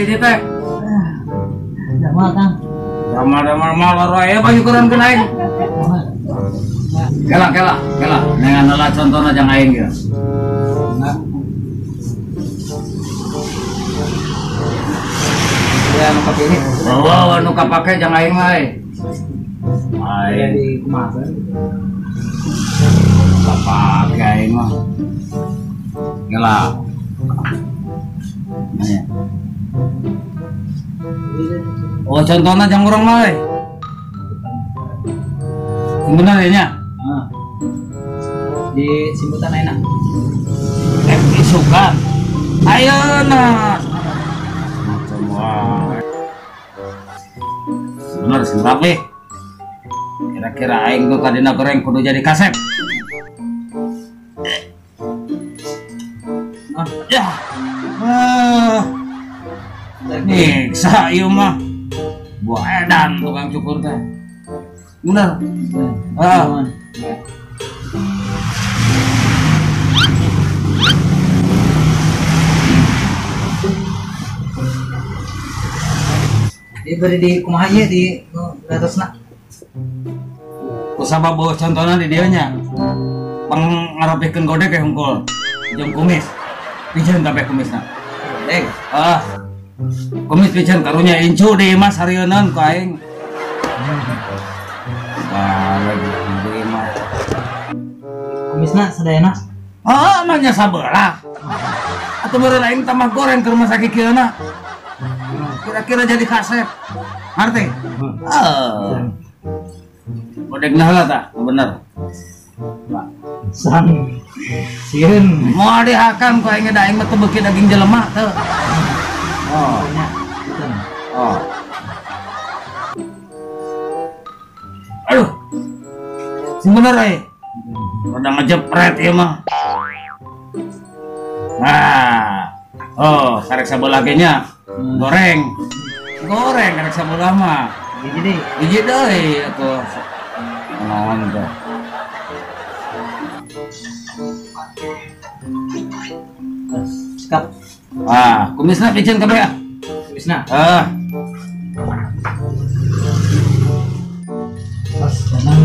di teh? Damel Kang. Damel malor aya baju keren kena aing. Kela. Dengan adalah contohnya jangan aing ya. Enggak. Ya nu pakai ini. Oh, nu kapake jangan aing mah. Aing di kemasan. Kapake aing mah. Kela. Nanya. Oh, contohnya jangan urang mah. Benar ya nya? Di simputan enak. Isukan. Ayeuna. Macam wae. Bener sih rapi. Kira-kira aing tuh kadina goreng kudu jadi kasep. Ya. Nyiksa ieu mah. Buah edan tukang cukur teh. Bener. Dia beri di kumaha ieu di atasna. Kusaba bawa contohnya di dieu nya. Pangarapikeun godek ke hungkul. Jeung kumis. Pijeun kabeh kumisna. Dek. Kumis pijeun karunya incu di mas hareuneun ku aing. Lagi di mas. Kumisna sadayana. Nanya sabelah. Atuh meureun aing tambah goreng ke rumah sakit kieuna. Kira-kira jadi kasep. Ngerti? Godek nah tah, bener. Sang sieun Mau dihakam ku aing da aing mah teu beuki daging jelema teu. Aduh. Sing bener aya. Rada ngejepret ieu mah. Nah. Karek sabelah ge nya. Goreng karek sabelah mah. Hiji deui atuh. Naon teh. Sikap. Kumisna piceun kabeh ya. Kumisna. Pas jangan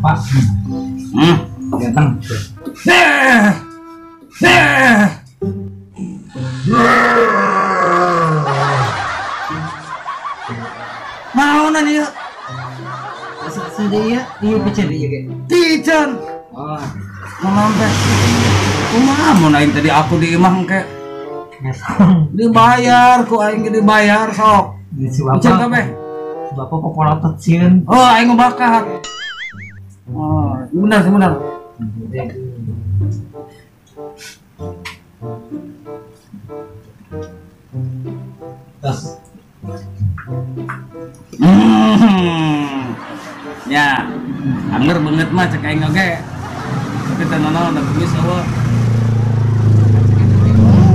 Pak. Ganteng. Naonan ieu? Sedaya ieu piceun ieu ge. Piceun. Naon teh? Kumaha mun aing tadi aku di imah engke? Dibayar ku aing ge dibayar sok. Piceun kabeh. Bapak popolotot sieun. Aing ngebakat. Bener. Ya, anger banget mah cek aing oge. Tapi teh naon da kumis eueuh.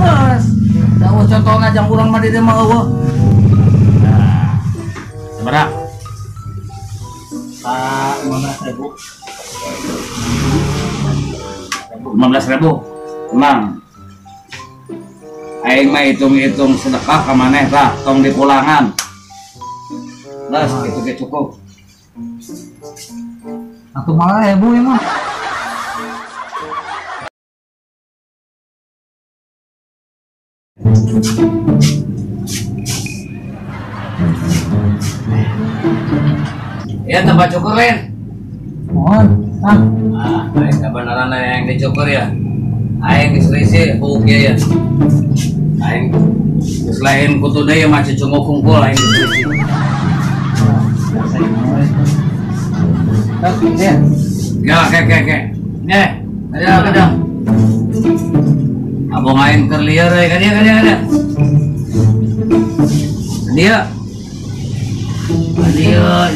Mas, dawa contohna jang urang mah di dieu mah eueuh. Nah, sabaraha? 15.000. 15.000. Tenang. Aing mah hitung-hitung sedekah ka maneh tah, tong dipulangan. Las kitu ge cukup. Atuh malah ya Bu emang. Ya tempat cukur Len. Mohon, Kang. Aing kebenaran yang dicukur ya. Aing diserisi buk ya. Aing geus lain kutu deui mah cunguk kungkul aing diserisi. Ya, ke. Ada. Abang aing keur lieur kan dia. Dia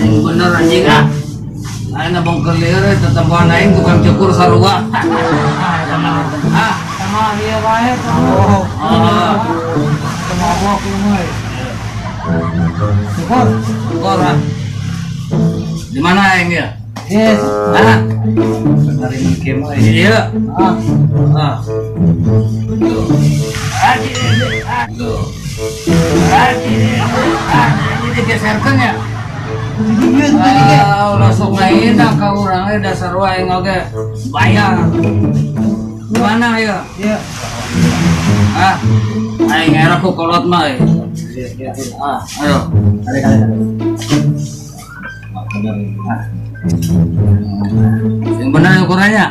yang bener anjing ah. Aing abang keur lieur tetempoan aing tukang cukur sarua. Sama dia bae tuh. Mabok lu mah. Cukur ah. Di mana aing ya? Yes. Dari game iya. Tuh. Tuh. Ini digeserkan ya. Didieu tadi ge. Ulah sok ngaina ka urang dasar wae oge bayar. Mana ya? Iya. Aing era ku kolot mah. Iya. Ayo. Kali. Yang benar ukurannya.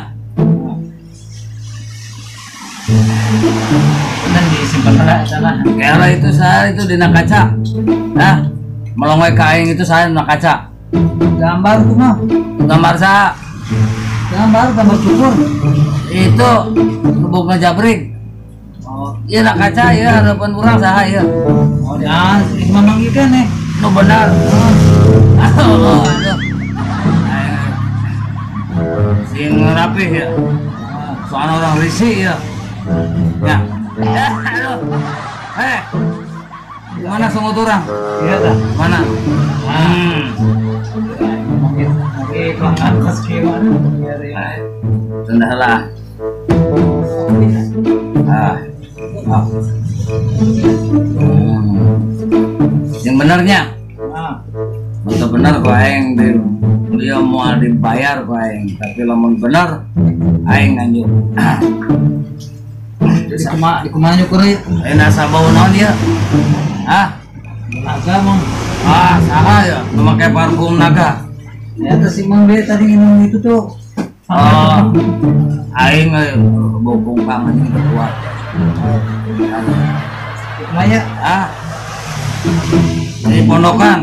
Dan disimpan sana. Kira itu saya itu dina kaca. Nah, melongwe kain itu saya dina kaca. Gambar tuh mah. Gambar saya Gambar cukur. itu lubuk ngejabrik. Oh, Iya nak kaca ya harapan orang saha ya. oh ya, ini memang ieu kan nih. Nu benar. Oh, aduh. Sing rapih ya. Soalnya orang risih ya. Ya. Aduh. Mana sungut orang? Iya dah. Mana? Oke, pelanggan pas gimana? Sendahlah. Yang benarnya. Untuk benar kok aing dia mau dibayar kok aing, tapi lamun benar aing nganjuk. Jadi di kumaha nyukur ieu? Aing nasa bau naon dia? Naga mong. Saha ya, memakai parfum naga. Ya tuh si Mang Be tadi minum itu tuh. Oh, aing bau kungkang anjing kuat. Di kumaha ya? Di pondokan.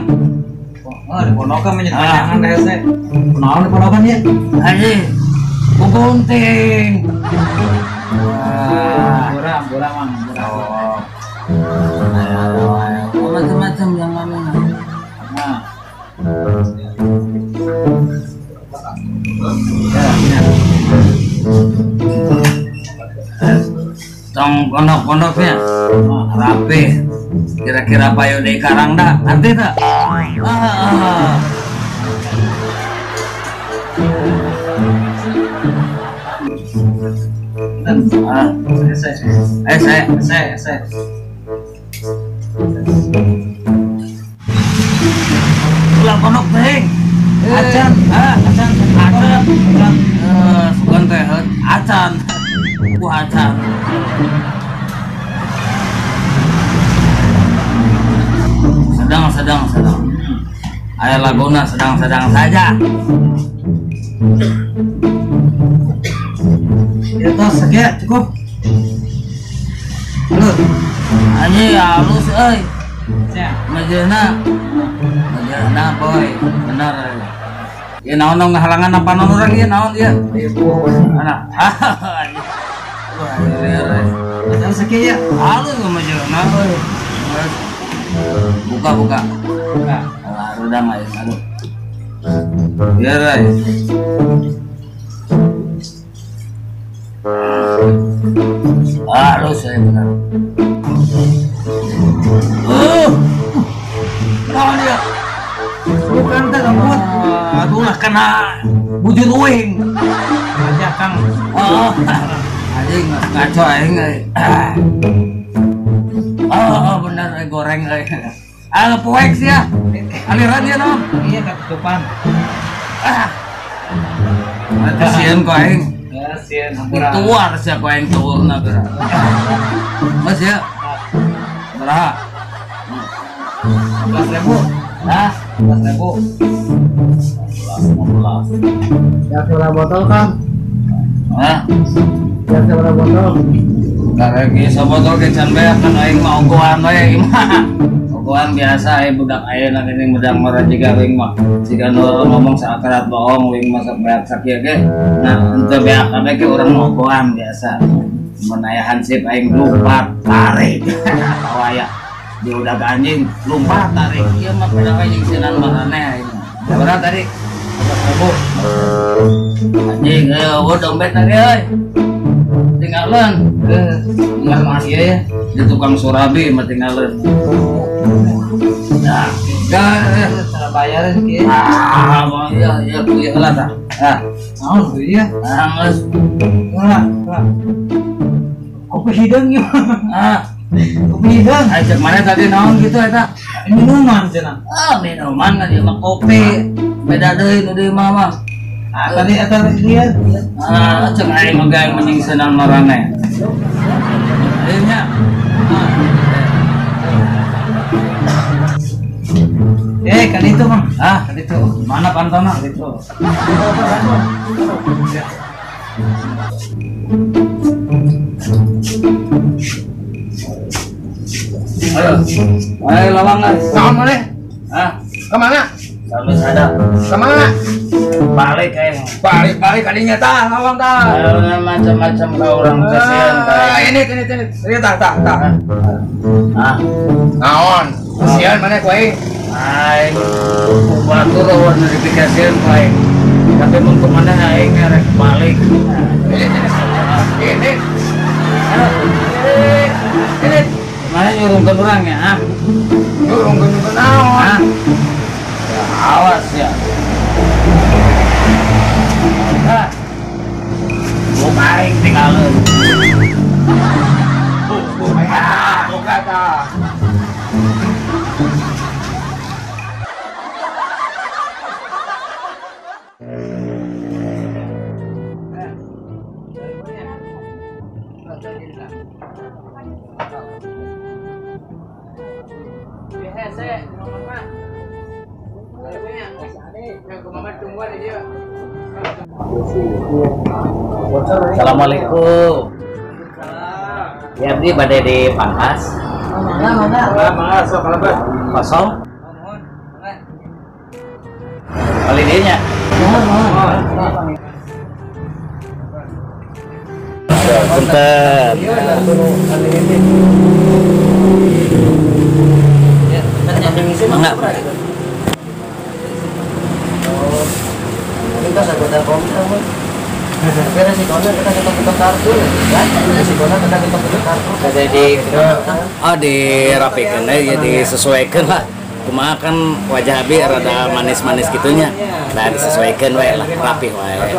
Oh, di ponokan menjadi panjangan kayak saya. Kenalan di ponokan ya? Haji, kugunting. Bola mang. Macam-macam yang mana? Nah. Tong pondok-pondoknya rapi. Kira-kira payo di karang dah, ngerti tak? Saya. Ulah pondok teh. Acan. Sugan teh acan. Ku acan. Sedang. Ayah laguna sedang saja. Ya tos sekian cukup. Halo. Aji halus euy. Ya. Majeuna boy. Benar. Ya naon ngahalangan apa naon urang ieu naon ieu? Mana? Betul sekian ya. Halus majeuna euy. Buka. Redang aja, aduh. Biar aja. Halus saya benar. Naon dia? Bukan teh rambut. Aduh lah kena bujur uing. Aja Kang. Anjing ngaco aing euy. Benar goreng euy. Poek sih ya. Aliran dia no. Iya ketutupan. Kasihan kok aing. Ya sieun hampura. Tuar sia kok aing tuurna geura. Mas ya. Berapa? 11.000. 11.000. Ya, Berapa botol Kang? Ya, berapa botol? Karena sabotol kecan beak kan aing mah ogohan we mah. Ogohan biasa budak ayeuna geuning medang mara jiga wing mah. Jika ngomong saakarat bohong wing mah beak sakieu ge. Nah, henteu beak kabeh ge urang ogohan biasa. Mun aya hansip aing lompat tarik. Kawaya. Dia udah anjing lompat tarik. Ieu mah pedang anjing sinan marane aing. Berapa tadi? 11.000. Anjing dompet tadi euy. Tinggalan nggak masih ya di tukang surabi mah tinggalan nah cara bayarin kieu. Ya kuliah lah tah Naon tuh ya? geus Lah. Kopi hidung ya. Kopi kan? Ajak mana tadi naon gitu eta? Minuman cenah. Minuman kan dia mah kopi. Beda deui nu dieu mah. Tadi eta dia. Cek aing mah gaeng mending senang marane. Ieu nya. Kan itu Mang. Kan itu. Mana pantona gitu. Ayo lawangan. Naon boleh? Ah, Kemana? sampai ada. Kemana? Balik kayak Balik kadinya tah, ngawang tah. macam-macam ke orang kasihan kayak. Ini tah. Ah, Naon? Kasihan mana kuai? aing batur lawan notifikasian kayak. Tapi untuk mana aing rek balik. Ini. Mana nyuruh ke orang ya? Ah, Durung ke naon? ah. Ya, awas ya. Ah. Buka aing tinggalin. Buka tah. Assalamualaikum. Ya abdi bade di Pangkas. Mangga sok kalebet. Kosong. Kali dinya. Punten. Mangga. Kita sahabat komputer, tapi resikonya kita ketok kartu, ya. Resikonya kita ketok kartu. Jadi dirapikan ya disesuaikan lah. Cuma kan wajah Abi rada manis-manis gitunya. Nah disesuaikan wae lah, rapi wae.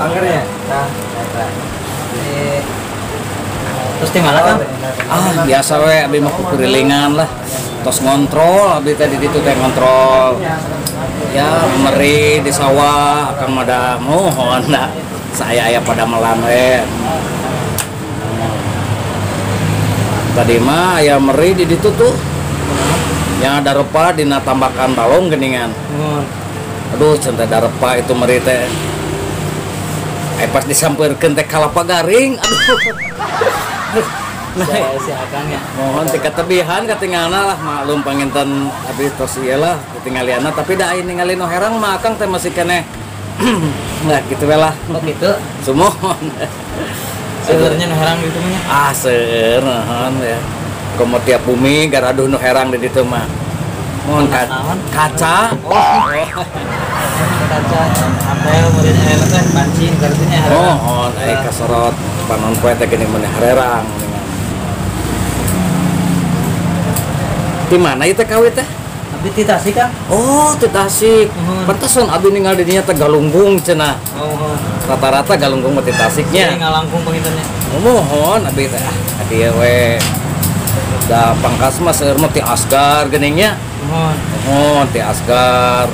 Terus di mana Kang? Biasa wae Abi mah kurilingan lah. Tos ngontrol Abi tadi ditu teh ngontrol. Ya meri di sawah akan mada mohon dah. Saya pada melan we. Tadi mah aya meri di ditu tuh. Yang ada repa dina tambakan balong geningan. Aduh centeh darepa itu meri teh. Pas disampeurkeun teh kalapa garing. Aduh. Si Akang ya. Mohon tika tebihan katinggalna lah maklum panginten abi tos ieu lah ketinggalianna tapi da aing ningali nu herang mah Akang teh masih keneh nah gitu we lah. Oh gitu. Sumohon. Sebenarnya nu herang gitu mah. Seueur naon ya. Komo tiap bumi garaduh nu herang di ditu mah. Mohon kaca. Kaca apel meureun air teh pancing kartunya herang. Mohon ai kasorot panon poe teh geuning maneh herang. Di mana itu KW teh? Abdi ti Tasik Kang. Oh, di Tasik. Pantesan abi ninggal di dinya teh Galunggung cenah. Oh. Rata-rata Galunggung mah di Tasiknya. Ngalangkung pengintennya. Mohon abi teh dia we. Da Pangkas mah seueur mah ti Asgar geuningnya. Mohon ti Asgar.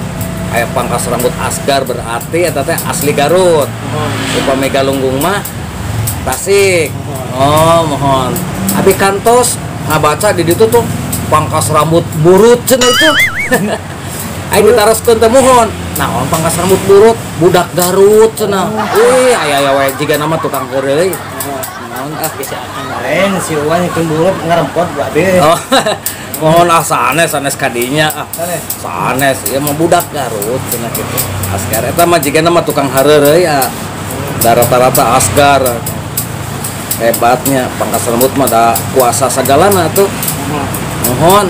Aya pangkas rambut Asgar berarti eta teh asli Garut. Upami Galunggung mah Tasik. Oh, mohon. Abi kantos ngabaca di ditu tuh pangkas rambut burut cenah itu. Aing ditaroskeun teh mohon. Naon pangkas rambut burut? Budak Garut cenah. Aya we jiga nama tukang keureuy. Naon Bisa Akang lain si Uwan itu buruk ngarempot bae. Oh. Mohon sanes kadinya sanes ieu mah budak Garut cenah kitu. Asgar eta mah jiga nama tukang hareureuy ya. Rata-rata Asgar. Hebatnya pangkas rambut mah da kuasa sagalana tuh. Mohon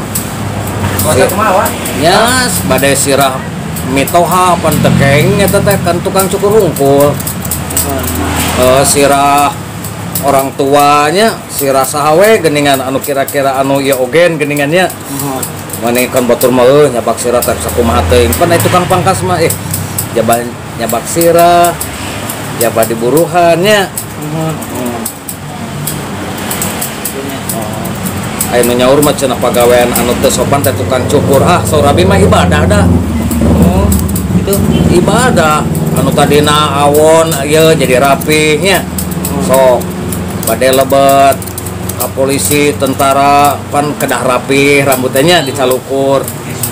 Kuasa kumaha? ya badai sirah mitoha pan tekeng eta teh kan tukang cukur hungkul. Sirah orang tuanya sirah sahawe geningan anu kira-kira anu ieu ogen geningannya. Mane kan batur mah nyabak sirah teh sakumaha teuing pan aya tukang pangkas mah jabal nyabak sirah jabal diburuhannya. aya nu nyaur mah cenah pagawean anu teu sopan teh tukang cukur. Ah, saur abi mah ibadah dah. Oh, itu Ibadah anu tadina awon ieu jadi rapihnya. Sok bade lebet ka polisi tentara pan kedah rapih rambutnya dicalukur.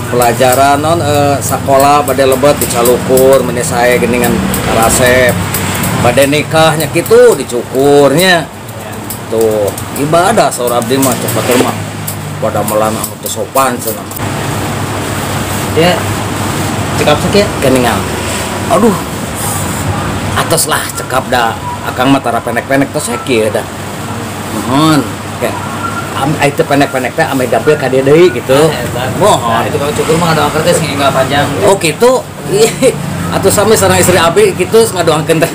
Pelajaran non sekolah bade lebet dicalukur menyesai geningan rasep. Bade nikahnya kitu dicukurnya. Tuh, ibadah saur abdi mah cepet mah. Pada melan anu teu sopan cenah. dia cekap sakit. Geningan. Aduh. Atos lah cekap dah. Akang mah tara pendek-pendek teh sakit dah. Mohon. Kayak ai teu pendek-pendek teh ame dampil ka dieu deui gitu. Mohon. Itu kalau cukur mah ada kertas enggak panjang. Oh gitu. Atau sami sareng istri abi gitu ngadoakeun teh.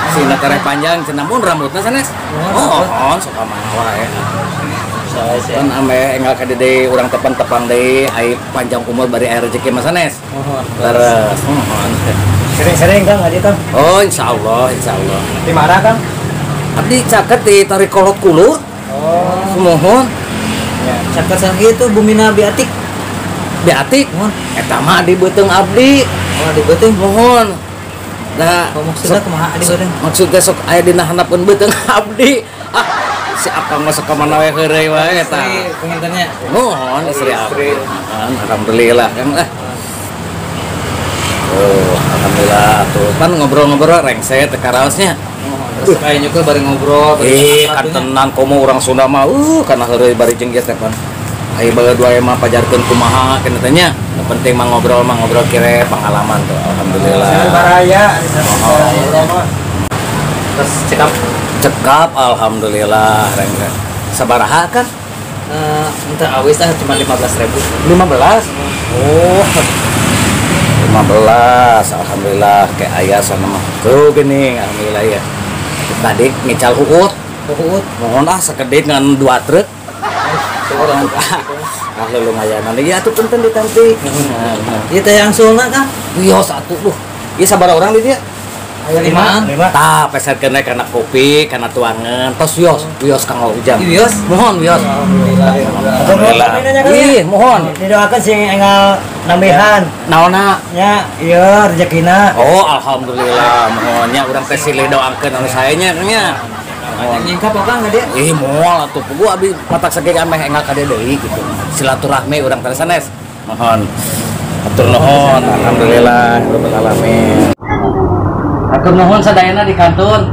Sina tareh panjang cenah mun rambutna sanes. Oh, sok amanah wae. Kan ame enggal ka dieu urang tepan-tepan deui ai panjang umur bari aya rezeki mah sanes. Leres. Mohon. Sering-sering Kang adi Kang. Oh, insyaallah, insyaallah. Di mana Kang? Abdi caket di tarik kolot kulur. Oh, Mohon. Caket sang itu bumi Nabi Atik. Beatik. Eta mah di beuteung abdi. Oh, di beuteung. Mohon. Nah, Maksudnya kumaha di beuteung? maksudnya sok aya dina handapkeun beuteung abdi. Ah, si Akang mah sok ka mana we heureuy wae eta. Pengintennya. Mohon istri abdi. Alhamdulillah Kang. Oh, alhamdulillah tuh kan ngobrol-ngobrol rengset teh karaosnya. Terus kayak nyukur bari ngobrol. Kan tenan komo urang Sunda mah kana heureuy bari jeung geus teh pan. Ai bae dua mah pajarkeun kumaha keneh teh nya. Nu penting mah ngobrol kire pengalaman tuh. Alhamdulillah. Baraya. Terus cekap Alhamdulillah rengset. Sabaraha kan? entah awis lah cuma 15.000. 15. Oh. 15. Alhamdulillah kayak ayah sana mah. Tuh gini, alhamdulillah ya. Tadi ngical huut. Mohon lah sekedip dengan 2 truk. Orang ah lumayan. Nanti ya tuh punten ditanti. Ieu teh yang sulna Kang. Iya satu tuh. Iya sabaraha orang di dia? Ayo 5. Tah peserkeun we kana kopi, kana tuangan. Tos wios Kang Ujang. Wios. Mohon wios. Alhamdulillah. Ih, mohon. Didoakeun sing enggal nambihan. Naonna? Ya, ieu rezekina. Oh, alhamdulillah. Mohonnya urang teh silih doakeun anu saenya nya. Nyingkap Kang ka dia. Moal atuh pugu abi matak saged ameh enggal ka dieu deui gitu. Silaturahmi urang teh sanes. Mohon. Atur nuhun. Alhamdulillah rabbil alamin. Atur nuhun sadayana di kantun.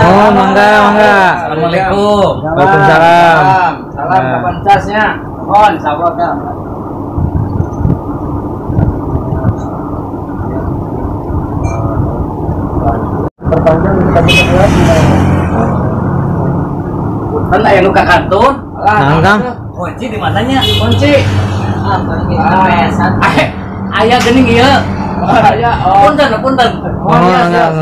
Oh, mangga. Assalamualaikum. Waalaikumsalam. Salam kapan casnya. Mohon insyaallah Kang. Perpanjang kita Kan aya nu ka kantun. Naon, Kang? Kunci di mananya? Kunci. Aya geuning ieu. Aya. Punten. Oh, enggak.